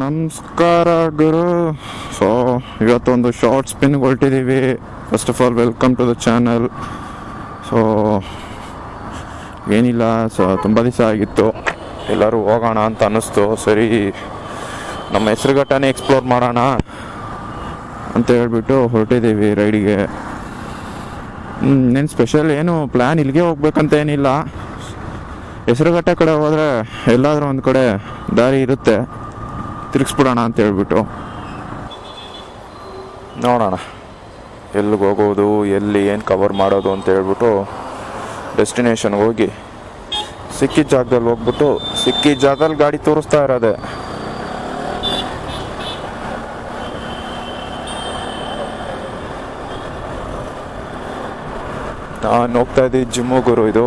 ನಮಸ್ಕಾರ ಗುರು. ಸೊ ಇವತ್ತೊಂದು ಶಾರ್ಟ್ ಸ್ಪಿನ್ಗೆ ಹೊರಟಿದ್ದೀವಿ. First of all welcome to the channel. So ಏನಿಲ್ಲ, ತುಂಬ ದಿವಸ ಆಗಿತ್ತು, ಎಲ್ಲರೂ ಹೋಗೋಣ ಅಂತ ಅನ್ನಿಸ್ತು. ಸರಿ, ನಮ್ಮ ಹೆಸರುಘಟ್ಟನೇ ಎಕ್ಸ್ಪ್ಲೋರ್ ಮಾಡೋಣ ಅಂತ ಹೇಳ್ಬಿಟ್ಟು ಹೊರಟಿದ್ದೀವಿ ರೈಡಿಗೆ. ಏನು ಸ್ಪೆಷಲ್ ಏನು ಪ್ಲ್ಯಾನ್ ಇಲ್ಲಿಗೆ ಹೋಗ್ಬೇಕಂತ ಏನಿಲ್ಲ. ಹೆಸರುಘಟ್ಟ ಕಡೆ ಹೋದರೆ ಎಲ್ಲಾದರೂ ಒಂದು ಕಡೆ ದಾರಿ ಇರುತ್ತೆ, ತಿರುಗಿಸ್ಬಿಡೋಣ ಅಂತ ಹೇಳ್ಬಿಟ್ಟು ನೋಡೋಣ ಎಲ್ಲಿಗೆ ಹೋಗೋದು, ಎಲ್ಲಿ ಏನು ಕವರ್ ಮಾಡೋದು ಅಂತ ಹೇಳ್ಬಿಟ್ಟು ಡೆಸ್ಟಿನೇಷನ್ಗೆ ಹೋಗಿ ಸಿಕ್ಕಿದ ಜಾಗದಲ್ಲಿ ಹೋಗ್ಬಿಟ್ಟು ಸಿಕ್ಕಿದ ಜಾಗದಲ್ಲಿ ಗಾಡಿ ತೋರಿಸ್ತಾ ಇರೋದೆ. ನಾನು ಹೋಗ್ತಾ ಇದ್ದೀವಿ ಜಿಮ್ಮು ಗುರು. ಇದು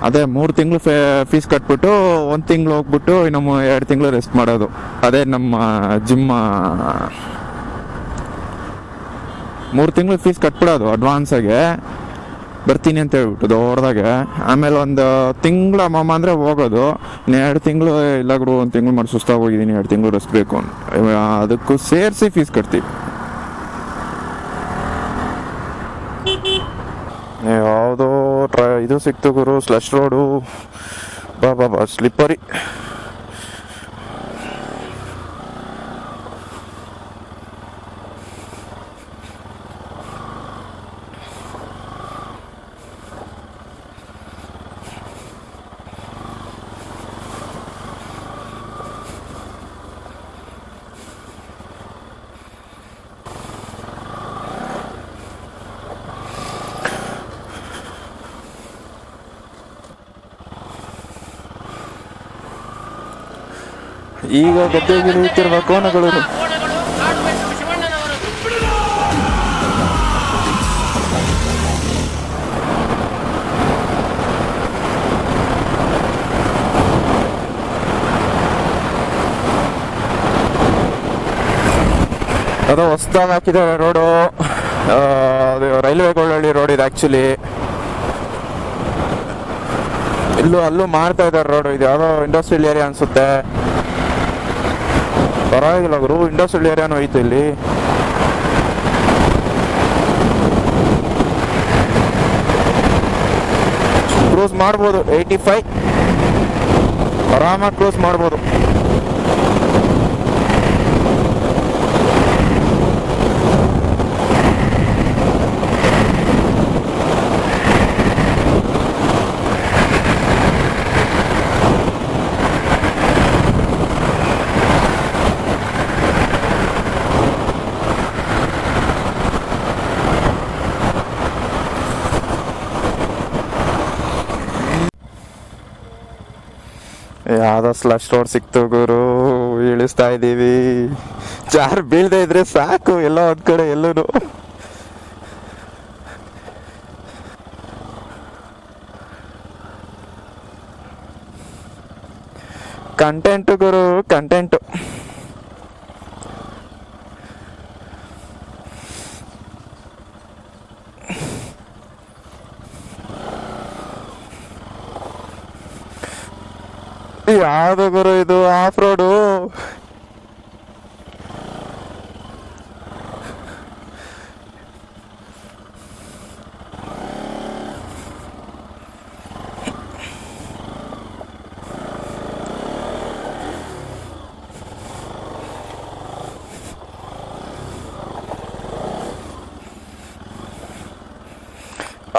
ಅದೇ 3 ತಿಂಗಳು ಫೀಸ್ ಕಟ್ಬಿಟ್ಟು 1 ತಿಂಗಳು ಹೋಗ್ಬಿಟ್ಟು ಇನ್ನು 2 ತಿಂಗಳು ರೆಸ್ಟ್ ಮಾಡೋದು. ಅದೇ ನಮ್ಮ ಜಿಮ್. 3 ತಿಂಗಳು ಫೀಸ್ ಕಟ್ಬಿಡೋದು ಅಡ್ವಾನ್ಸಾಗೆ, ಬರ್ತೀನಿ ಅಂತ ಹೇಳ್ಬಿಟ್ಟು ದೊಡ್ಡದಾಗೆ. ಆಮೇಲೆ ಒಂದು ತಿಂಗಳು ಅಮ್ಮಮ್ಮ ಅಂದರೆ ಹೋಗೋದು. ಇನ್ನು 2 ತಿಂಗಳು ಇಲ್ಲ ಗುರು, 1 ತಿಂಗಳು ಮಾಡಿ ಸುಸ್ತಾಗಿ ಹೋಗಿದ್ದೀನಿ, 2 ತಿಂಗಳು ರೆಸ್ಟ್ ಬೇಕು ಅದಕ್ಕೂ ಸೇರಿಸಿ ಫೀಸ್ ಕಟ್ತೀವಿ. ಯಾವುದೋ ಇದು ಸಿಕ್ತು ಗುರು, ಸ್ಲಶ್ ರೋಡು. ಬಾ ಸ್ಲಿಪ್ಪರಿ. ಈಗ ಗದ್ದೆಗೆ ಇಳಿಯುತ್ತಿರುವ ಕೋಣಗಳು. ಅದು ಹೊಸದಾಗಿ ಹಾಕಿದ್ದಾರೆ ರೋಡು. ಅದು ರೈಲ್ವೆ ಗೋಳಹಳ್ಳಿ ರೋಡ್ ಇದು ಆ್ಯಕ್ಚುಲಿ. ಅಲ್ಲೂ ಮಾಡ್ತಾ ಇದ್ದಾರೆ ರೋಡು. ಇದು ಯಾವುದೋ ಇಂಡಸ್ಟ್ರಿಯಲ್ ಏರಿಯಾ ಅನಿಸುತ್ತೆ. ಪರವಾಗಿಲ್ಲ ಗುರು, ಇಂಡಸ್ಟ್ರಿಯಲ್ ಏರಿಯಾನು ಐತೆ ಇಲ್ಲಿ. ಕ್ರೂಸ್ ಮಾಡ್ಬೋದು, 85 ಆರಾಮಾಗಿ ಕ್ರೂಸ್ ಮಾಡ್ಬೋದು. ಯಾವುದೋ ಸ್ಲಶ್ ರೋಡ್ ಸಿಕ್ತು ಗುರು, ಇಳಿಸ್ತಾ ಇದ್ದೀವಿ. ಜಾರು ಬೀಳದೆ ಇದ್ರೆ ಸಾಕು ಎಲ್ಲ ಒಂದು ಕಡೆ ಎಲ್ಲೂ. ಕಂಟೆಂಟು ಗುರು, ಕಂಟೆಂಟು. ಯಾವುದು ಗುರು ಇದು ಆಫ್ ರೋಡು?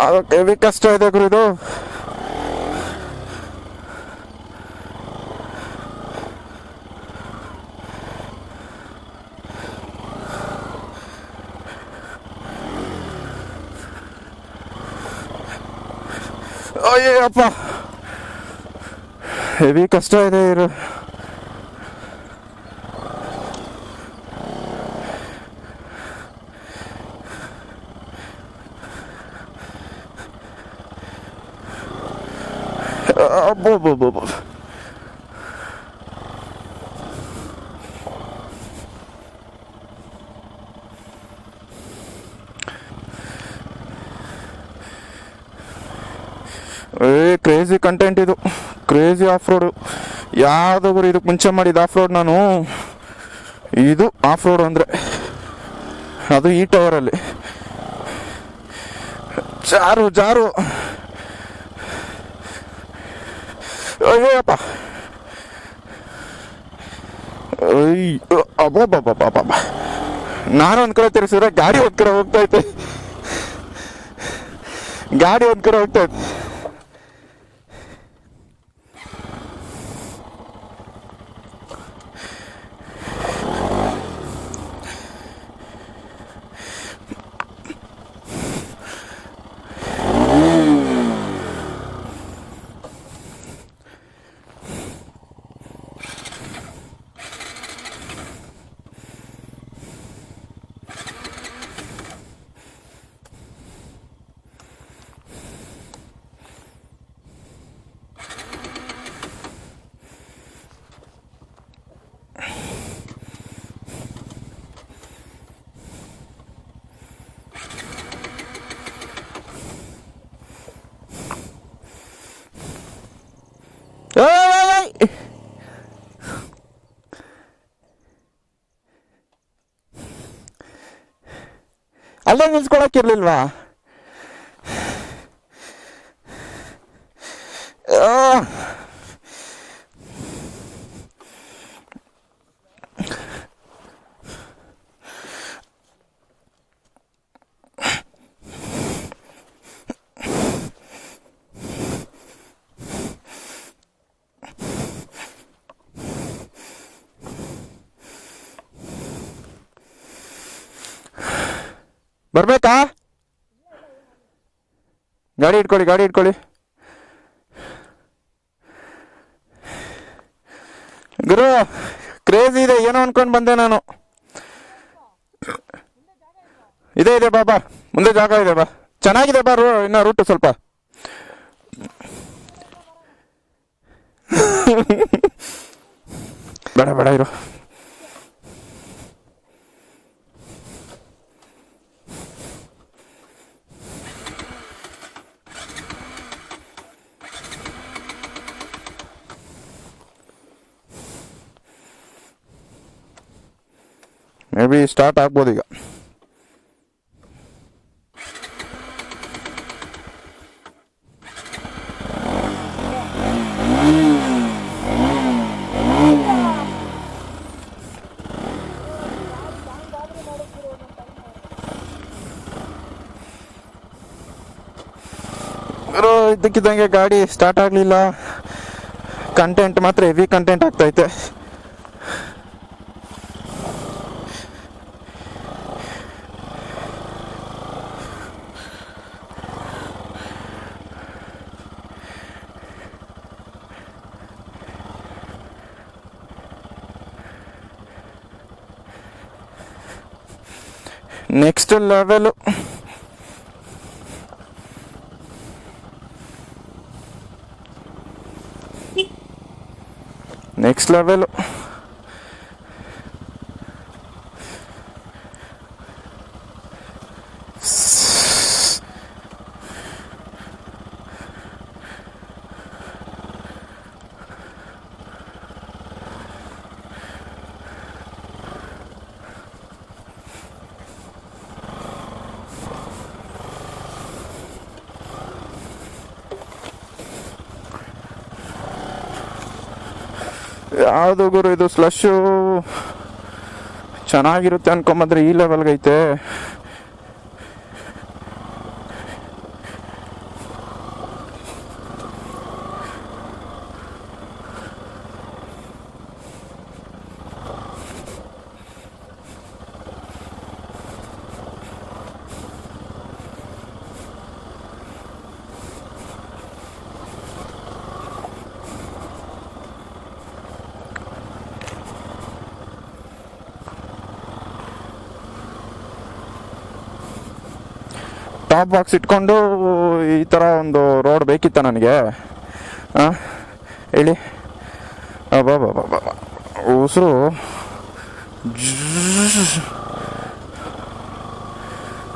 ಅದಕ್ಕೆ ಹೆವಿ ಕಷ್ಟ ಇದೆ ಗುರು ಇದು. ಅಯ್ಯಪ್ಪ, ಹೆವಿ ಕಷ್ಟ ಇದೆ ಇರು. ಅಬ್ಬಬ್ಬಬ್ಬ. ಕ್ರೇಜಿ ಕಂಟೆಂಟ್ ಇದು, ಕ್ರೇಜಿ ಆಫ್ ರೋಡು. ಯಾವುದು ಗುರು ಇದಕ್ಕೆ ಮುಂಚೆ ಮಾಡಿದ ಆಫ್ ರೋಡ್ ನಾನು. ಇದು ಆಫ್ ರೋಡ್ ಅಂದರೆ ಅದು ಈ ಟವರಲ್ಲಿ ಜಾರು ಜಾರು. ಅಯ್ಯಪ್ಪ ಅಯ್ಯೋ ಅಬ್ಬಬ್ಬಬ್ಬಬ್ಬ. ನಾನು ಒಂದು ಕಡೆ ತಿರ್ಸಿದ್ರೆ ಗಾಡಿ ಒಂದು ಕಡೆ ಹೋಗ್ತೈತೆ, ಗಾಡಿ ಒಂದು ಕಡೆ ಹೋಗ್ತೈತೆ. ಅಲ್ಲೇ ನಿಲ್ಸ್ಕೊಳಕ್ಕಿರ್ಲಿಲ್ವಾ? ಬರ್ಬೇಕಾ? ಗಾಡಿ ಇಟ್ಕೊಳ್ಳಿ, ಗಾಡಿ ಇಟ್ಕೊಳ್ಳಿ. ಗುರು ಕ್ರೇಜಿ ಇದೆ, ಏನೋ ಅನ್ಕೊಂಡು ಬಂದೆ ನಾನು. ಇದೆ ಇದೆ ಬಾ, ಮುಂದೆ ಜಾಗ ಇದೆ ಬಾ, ಚೆನ್ನಾಗಿದೆ ಬಾ. ಇನ್ನ ರೂಟ್ ಸ್ವಲ್ಪ ಬೇಡ ಬೇಡ ಇರು. ಮೇ ಬಿ ಸ್ಟಾರ್ಟ್ ಆಗ್ಬೋದು ಈಗ. ಇದ್ದಕ್ಕಿದ್ದಂಗೆ ಗಾಡಿ ಸ್ಟಾರ್ಟ್ ಆಗಲಿಲ್ಲ. ಕಂಟೆಂಟ್ ಮಾತ್ರ ಹೆವಿ ಕಂಟೆಂಟ್ ಆಗ್ತೈತೆ. Next level. Next level. ಯಾವುದು ಗುರು ಇದು ಸ್ಲಶ್ಶು ಚೆನ್ನಾಗಿರುತ್ತೆ ಅನ್ಕೊಂಬಂದ್ರೆ ಈ ಲೆವೆಲ್ಗೈತೆ. ಟಾಪ್ ಬಾಕ್ಸ್ ಇಟ್ಕೊಂಡು ಈ ಥರ ಒಂದು ರೋಡ್ ಬೇಕಿತ್ತ ನನಗೆ. ಹೇಳಿ ಅಬ್ಬಾ ಉಸಿರು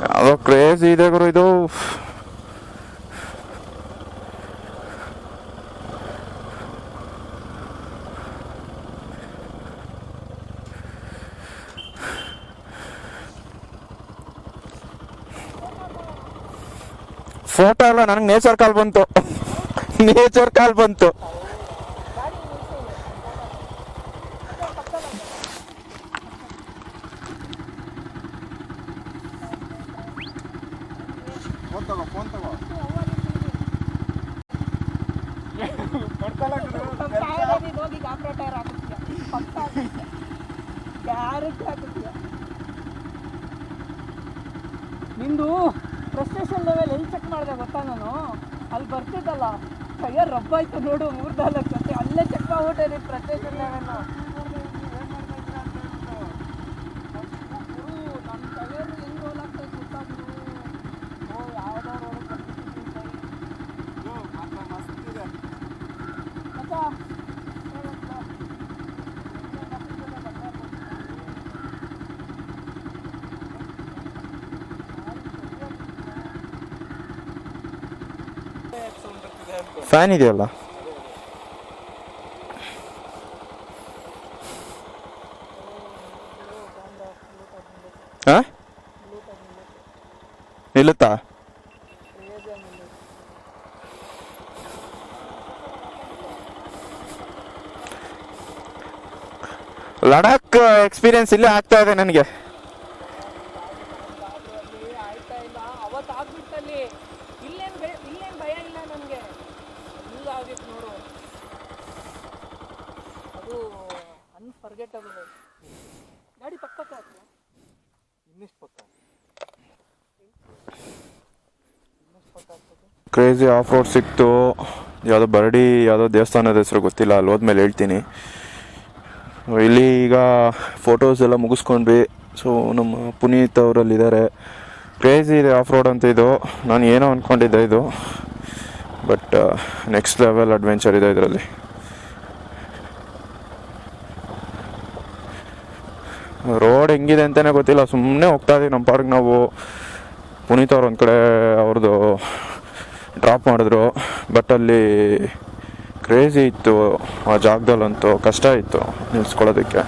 ಯಾವುದೋ ಕ್ರೇಜಿ ಇದೆ ಗುರು ಇದು. ಫೋಟೋ ಅಲ್ಲ, ನನಗೆ ನೇಚರ್ ಕಾಲ್ ಬಂತು. ನೇಚರ್ ಕಾಲ್ ಬಂತು. ನಿಂದು ಫ್ರಸ್ಟ್ರೇಷನ್ ಲೆವೆಲ್ ಎಲ್ಲಿ ಚೆಕ್ ಮಾಡಿದೆ ಗೊತ್ತಾ ನಾನು? ಅಲ್ಲಿ ಬರ್ತಿದ್ದಲ್ಲ ಟೈರ್ ರಬ್ಬಾಯ್ತು ನೋಡು, 3-4 ಸತಿ ಅಲ್ಲೇ ಚೆಕ್ ಮಾಡ್ಬಿಟ್ಟೆ ನೀನು ಫ್ರಸ್ಟ್ರೇಷನ್ ಲೆವೆಲ್. ನನ್ನ ಟೈರ್ ಹೆಂಗೆ ರೋಲ್ ಆಗ್ತದೆ ಗೊತ್ತಾಗ್ತು. ಓ ಯಾವುದೋ ರೋಡ್ ಮಸ್ತಿದೆ ಫ್ಯಾನ್ ಇದೆಯಲ್ಲ. ನಿಲ್ಲುತ್ತಾ? ಲಡಾಖ್ ಎಕ್ಸ್ಪೀರಿಯನ್ಸ್ ಇಲ್ಲೇ ಆಗ್ತಾ ಇದೆ ನನಗೆ. ಗಾಡಿ ಪಕ್ಕ ಇನ್ನಿಷ್ಟು ಪಕ್ಕ ಕ್ರೇಜಿ ಆಫ್ ರೋಡ್ ಸಿಕ್ತು. ಯಾವುದೋ ಬರಡಿ ಯಾವುದೋ ದೇವಸ್ಥಾನದ ಹೆಸರು ಗೊತ್ತಿಲ್ಲ, ಅಲ್ಲಿ ಹೋದ್ಮೇಲೆ ಹೇಳ್ತೀನಿ. ಇಲ್ಲಿ ಈಗ ಫೋಟೋಸ್ ಎಲ್ಲ ಮುಗಿಸ್ಕೊಂಡ್ವಿ. ಸೊ ನಮ್ಮ ಪುನೀತ್ ಅವರಲ್ಲಿದ್ದಾರೆ. ಕ್ರೇಜಿ ಇದೆ ಆಫ್ ರೋಡ್ ಅಂತ ಇದು. ನಾನು ಏನೋ ಅಂದ್ಕೊಂಡಿದ್ದೆ ಇದು, ಬಟ್ ನೆಕ್ಸ್ಟ್ ಲೆವೆಲ್ ಅಡ್ವೆಂಚರ್ ಇದೆ ಇದರಲ್ಲಿ. ರೋಡ್ ಹೆಂಗಿದೆ ಅಂತಲೇ ಗೊತ್ತಿಲ್ಲ, ಸುಮ್ಮನೆ ಹೋಗ್ತಾ ಇದೀವಿ ನಮ್ಮ ಪಾರ್ಕ್ ನಾವು. ಪುನೀತ್ ಅವ್ರು ಒಂದು ಕಡೆ ಅವ್ರದ್ದು ಡ್ರಾಪ್ ಮಾಡಿದ್ರು, ಬಟ್ ಅಲ್ಲಿ ಕ್ರೇಜಿ ಇತ್ತು ಆ ಜಾಗದಲ್ಲಂತೂ, ಕಷ್ಟ ಇತ್ತು ನಿಲ್ಸ್ಕೊಳ್ಳೋದಕ್ಕೆ.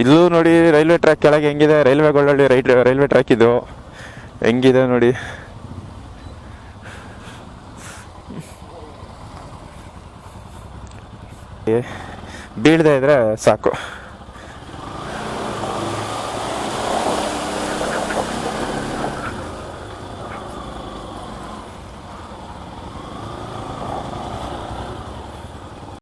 ಇಲ್ಲೂ ನೋಡಿ ರೈಲ್ವೆ ಟ್ರ್ಯಾಕ್ ಕೆಳಗೆ ಹೆಂಗಿದೆ, ರೈಲ್ವೆಗಳಲ್ಲಿ ರೈಲ್ವೆ ಟ್ರ್ಯಾಕ್ ಇದು ಹೆಂಗಿದೆ ನೋಡಿ. ಬೀಳದೆ ಇದ್ರೆ ಸಾಕು.